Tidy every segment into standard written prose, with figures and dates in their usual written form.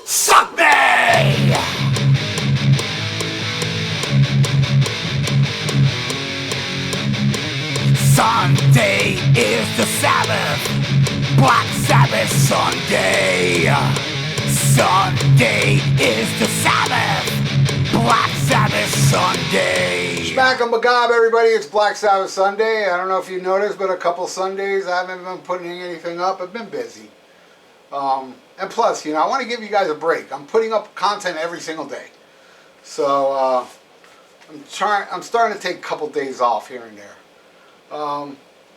Suck me! Sunday is the Sabbath. Black Sabbath Sunday. Sunday is the Sabbath. Black Sabbath Sunday. SHMACKEMAGOB, everybody. It's Black Sabbath Sunday. I don't know if you noticed, but a couple Sundays I haven't been putting anything up. I've been busy. And plus, I want to give you guys a break. I'm putting up content every single day. So, I'm starting to take a couple days off here and there.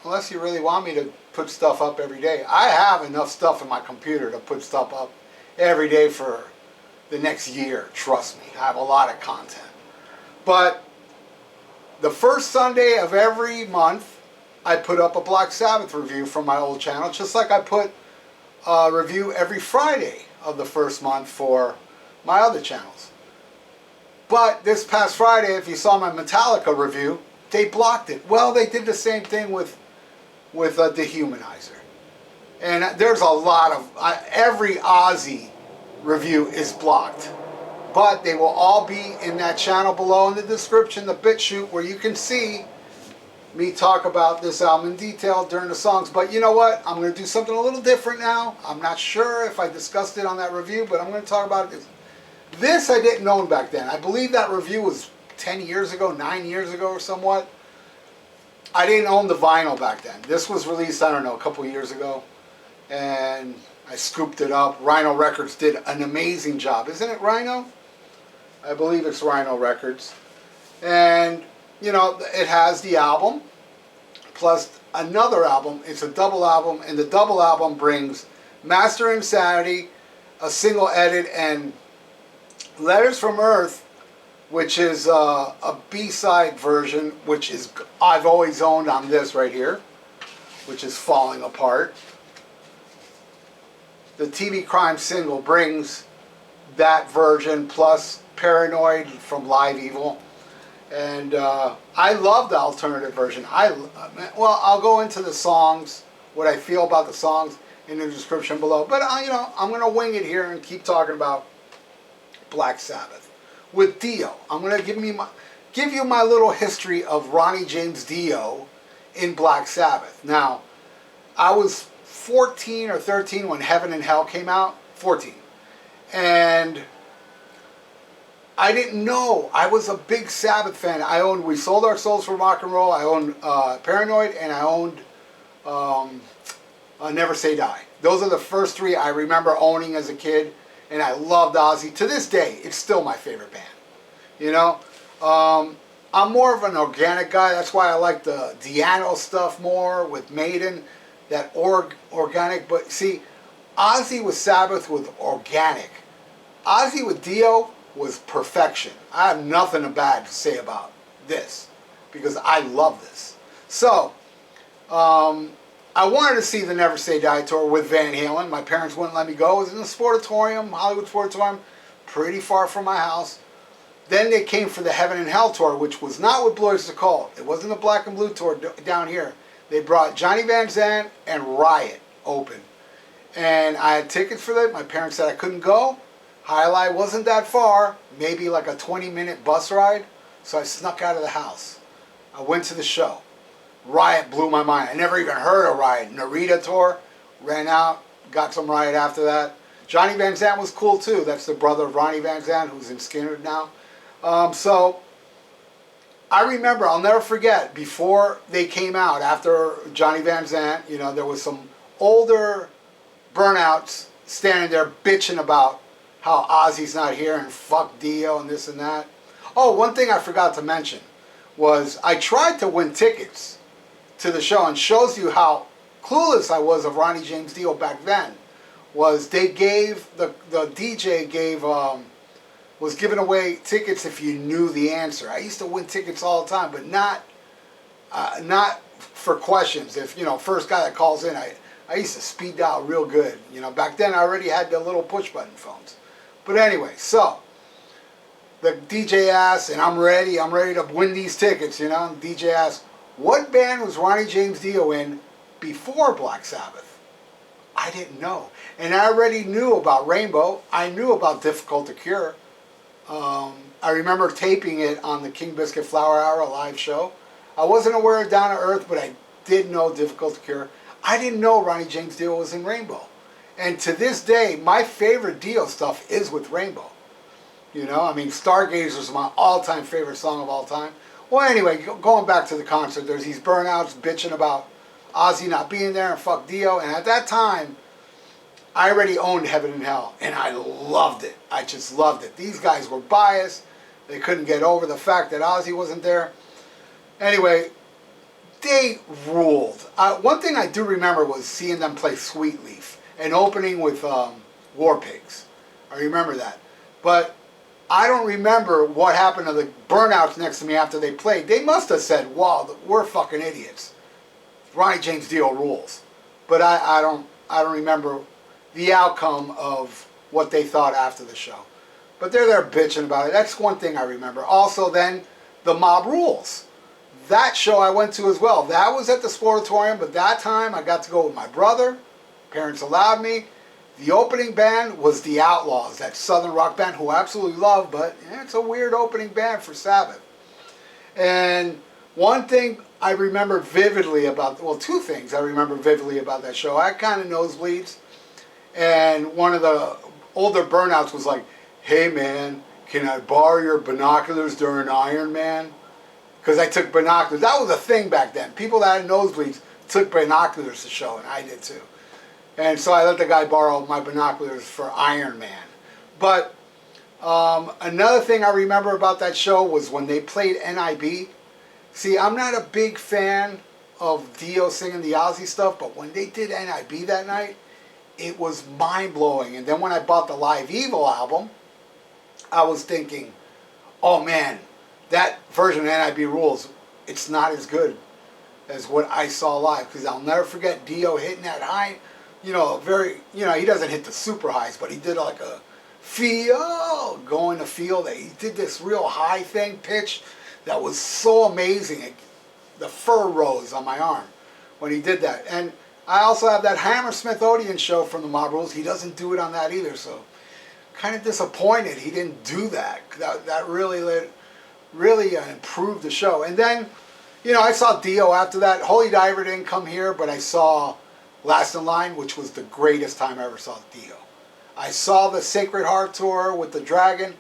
Unless you really want me to put stuff up every day. I have enough stuff in my computer to put stuff up every day for the next year. Trust me, I have a lot of content. But the first Sunday of every month, I put up a Black Sabbath review from my old channel, just like I put a review every Friday of the first month for my other channels. But this past Friday, if you saw my Metallica review, they blocked it. Well, they did the same thing with Dehuminzer. And there's a lot of, every Ozzy review is blocked. But they will all be in that channel below in the description, the BitChute, where you can see me talk about this album in detail during the songs. But you know what? I'm going to do something a little different now. I'm not sure if I discussed it on that review, but I'm going to talk about it. This I didn't own back then. I believe that review was 10 years ago, 9 years ago or somewhat. I didn't own the vinyl back then. This was released, I don't know, a couple years ago. And I scooped it up. Rhino Records did an amazing job. Isn't it Rhino? I believe it's Rhino Records. And, it has the album plus another album. It's a double album, and the double album brings Master Insanity, a single edit, and Letters from Earth, which is a B-side version, which is I've always owned on this right here, which is Falling Apart. The TV Crime single brings that version plus Paranoid from Live Evil. And I love the alternative version. Well, I'll go into the songs, what I feel about the songs in the description below. But, I'm going to wing it here and keep talking about Black Sabbath. With Dio, I'm going to give you my little history of Ronnie James Dio in Black Sabbath. Now, I was 14 or 13 when Heaven and Hell came out. 14. And I didn't know. I was a big Sabbath fan. I owned We Sold Our Souls for Rock and Roll. I owned Paranoid, and I owned Never Say Die. Those are the first three I remember owning as a kid. And I loved Ozzy. To this day, it's still my favorite band. I'm more of an organic guy. That's why I like the Diano stuff more with Maiden, that organic. But see, Ozzy with Sabbath was organic. Ozzy with Dio was perfection. I have nothing bad to say about this because I love this. So, I wanted to see the Never Say Die tour with Van Halen. My parents wouldn't let me go. It was in the Sportatorium, Hollywood Sportatorium, pretty far from my house. Then they came for the Heaven and Hell tour, which was not with Blue Oyster Cult. It wasn't the Black and Blue tour down here. They brought Johnny Van Zandt and Riot open. And I had tickets for that. My parents said I couldn't go. Highlight wasn't that far, maybe like a 20-minute bus ride. So I snuck out of the house. I went to the show. Riot blew my mind. I never even heard of Riot. Narita tour, ran out, got some Riot after that. Johnny Van Zandt was cool too. That's the brother of Ronnie Van Zandt, who's in Skinner now. So I remember, I'll never forget, before they came out, after Johnny Van Zandt, there was some older burnouts standing there bitching about how Ozzy's not here and fuck Dio and this and that. Oh, one thing I forgot to mention was I tried to win tickets to the show, and shows you how clueless I was of Ronnie James Dio back then. Was they gave the DJ was giving away tickets if you knew the answer. I used to win tickets all the time, but not for questions. If first guy that calls in, I used to speed dial real good. Back then I already had the little push button phones. But anyway, so the DJ asks, and I'm ready to win these tickets. And the DJ asks, what band was Ronnie James Dio in before Black Sabbath? I didn't know. And I already knew about Rainbow. I knew about Difficult to Cure. I remember taping it on the King Biscuit Flower Hour, a live show. I wasn't aware of Down to Earth, but I did know Difficult to Cure. I didn't know Ronnie James Dio was in Rainbow. And to this day, my favorite Dio stuff is with Rainbow. You know, I mean, Stargazer is my all-time favorite song of all time. Well, anyway, going back to the concert, there's these burnouts bitching about Ozzy not being there and fuck Dio. And at that time, I already owned Heaven and Hell, and I loved it. I just loved it. These guys were biased. They couldn't get over the fact that Ozzy wasn't there. Anyway, they ruled. One thing I do remember was seeing them play Sweet Leaf and opening with War Pigs. I remember that. But I don't remember what happened to the burnouts next to me after they played. They must have said, wow, we're fucking idiots. Ronnie James Dio rules. But I don't remember the outcome of what they thought after the show. But they're there bitching about it. That's one thing I remember. Also then, the Mob Rules. That show I went to as well. That was at the Sportatorium, but that time I got to go with my brother. Parents allowed me. The opening band was The Outlaws, that southern rock band who I absolutely love, but it's a weird opening band for Sabbath. And one thing I remember vividly about, well, two things I remember vividly about that show. I kind of nosebleeds, and one of the older burnouts was like, hey man, can I borrow your binoculars during Iron Man? Because I took binoculars. That was a thing back then. People that had nosebleeds took binoculars to show, and I did too. And so I let the guy borrow my binoculars for Iron Man. But another thing I remember about that show was when they played NIB. See, I'm not a big fan of Dio singing the Ozzy stuff, but when they did NIB that night, it was mind-blowing. And then when I bought the Live Evil album, I was thinking, oh man, that version of NIB rules, it's not as good as what I saw live. Because I'll never forget Dio hitting that high, he doesn't hit the super highs, but he did like a feel, going to feel that he did this real high thing, pitch, that was so amazing. The fur rose on my arm when he did that. And I also have that Hammersmith Odeon show from the Mob Rules. He doesn't do it on that either, so kind of disappointed he didn't do that. That really improved the show. And then, I saw Dio after that. Holy Diver didn't come here, but I saw Last in Line, which was the greatest time I ever saw Dio. I saw the Sacred Heart tour with the Dragon.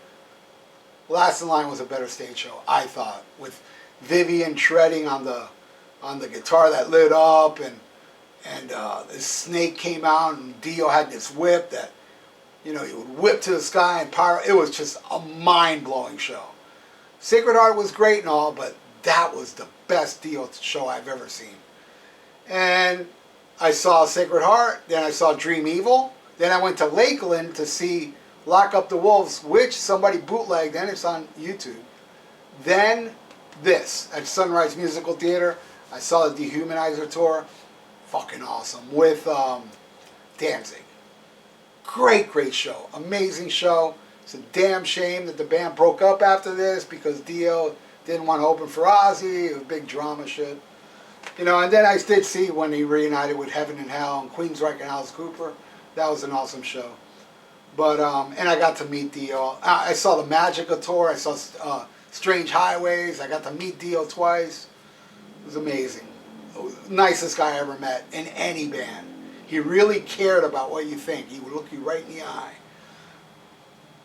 Last in Line was a better stage show, I thought, with Vivian shredding on the guitar that lit up, and the snake came out, and Dio had this whip that, he would whip to the sky and pyro. It was just a mind-blowing show. Sacred Heart was great and all, but that was the best Dio show I've ever seen. And I saw Sacred Heart, then I saw Dream Evil, then I went to Lakeland to see Lock Up the Wolves, which somebody bootlegged, and it's on YouTube. Then this, at Sunrise Musical Theater, I saw the Dehumanizer tour, fucking awesome, with Danzig. Great show, amazing show. It's a damn shame that the band broke up after this because Dio didn't want to open for Ozzy. It was big drama shit. And then I did see when he reunited with Heaven and Hell and Queensryche and Alice Cooper. That was an awesome show. But, and I got to meet Dio. I saw the Magica tour. I saw Strange Highways. I got to meet Dio twice. It was amazing. Nicest guy I ever met in any band. He really cared about what you think. He would look you right in the eye.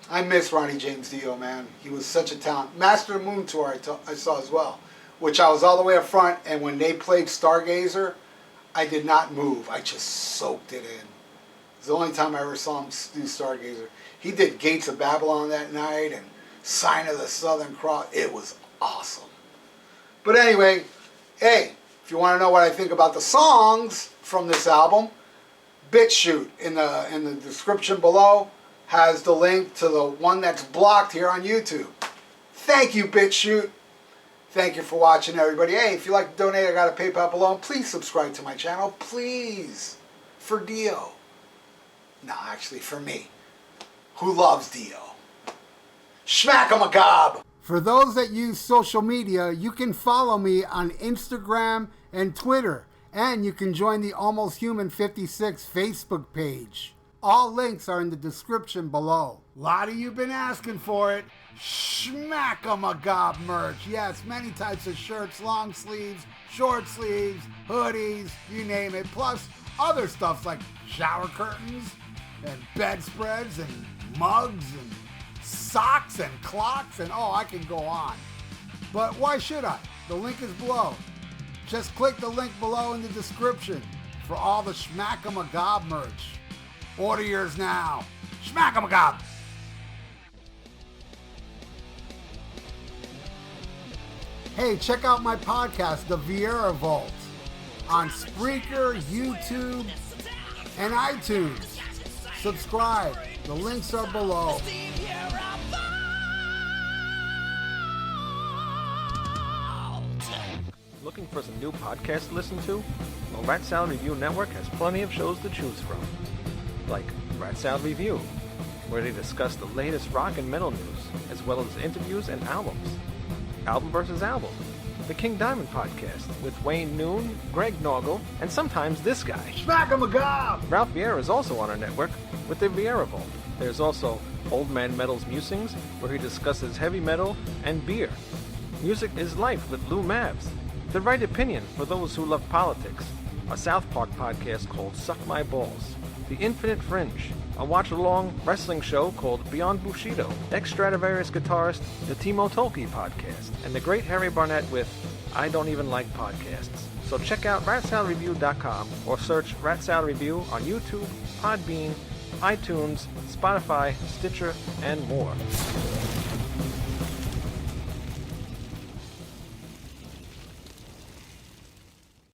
I miss Ronnie James Dio, man. He was such a talent. Master of the Moon tour I saw as well, which I was all the way up front, and when they played Stargazer, I did not move. I just soaked it in. It's the only time I ever saw him do Stargazer. He did Gates of Babylon that night and Sign of the Southern Cross. It was awesome. But anyway, hey, if you want to know what I think about the songs from this album, BitChute in the description below has the link to the one that's blocked here on YouTube. Thank you, BitChute. Thank you for watching, everybody. Hey, if you'd like to donate, I got a PayPal below. And please subscribe to my channel, please. For Dio. No, actually, for me, who loves Dio. SHMACKEMAGOB! For those that use social media, you can follow me on Instagram and Twitter And you can join the Almost Human 56 Facebook page. All links are in the description below. A lot of you been asking for it. SHMACKEMAGOB merch. Yes, many types of shirts, long sleeves, short sleeves, hoodies, you name it. Plus other stuff like shower curtains and bedspreads and mugs and socks and clocks and oh, I can go on. But why should I? The link is below. Just click the link below in the description for all the SHMACKEMAGOB merch. Order yours now. SHMACKEMAGOB! Hey, check out my podcast, The VIERA Vault, on Spreaker, YouTube, and iTunes. Subscribe. The links are below. Looking for some new podcasts to listen to? Well, Rat Salad Review Network has plenty of shows to choose from. Like Rat Salad Review, where they discuss the latest rock and metal news, as well as interviews and albums. Album vs. Album, the King Diamond Podcast, with Wayne Noon, Greg Noggle, and sometimes this guy. SHMACKEMAGOB! Ralph Vieira is also on our network with the VIERA Vault. There's also Old Man Metal's Musings, where he discusses heavy metal and beer. Music is Life with Lou Mavs. The Right Opinion for those who love politics. A South Park podcast called Suck My Balls. The Infinite Fringe, a watch-along wrestling show called Beyond Bushido. Ex-Stradivarius guitarist, the Timo Tolkki podcast. And the Great Harry Barnett with I Don't Even Like Podcasts. So check out ratsaladreview.com or search Rat Salad Review on YouTube, Podbeam, iTunes, Spotify, Stitcher, and more.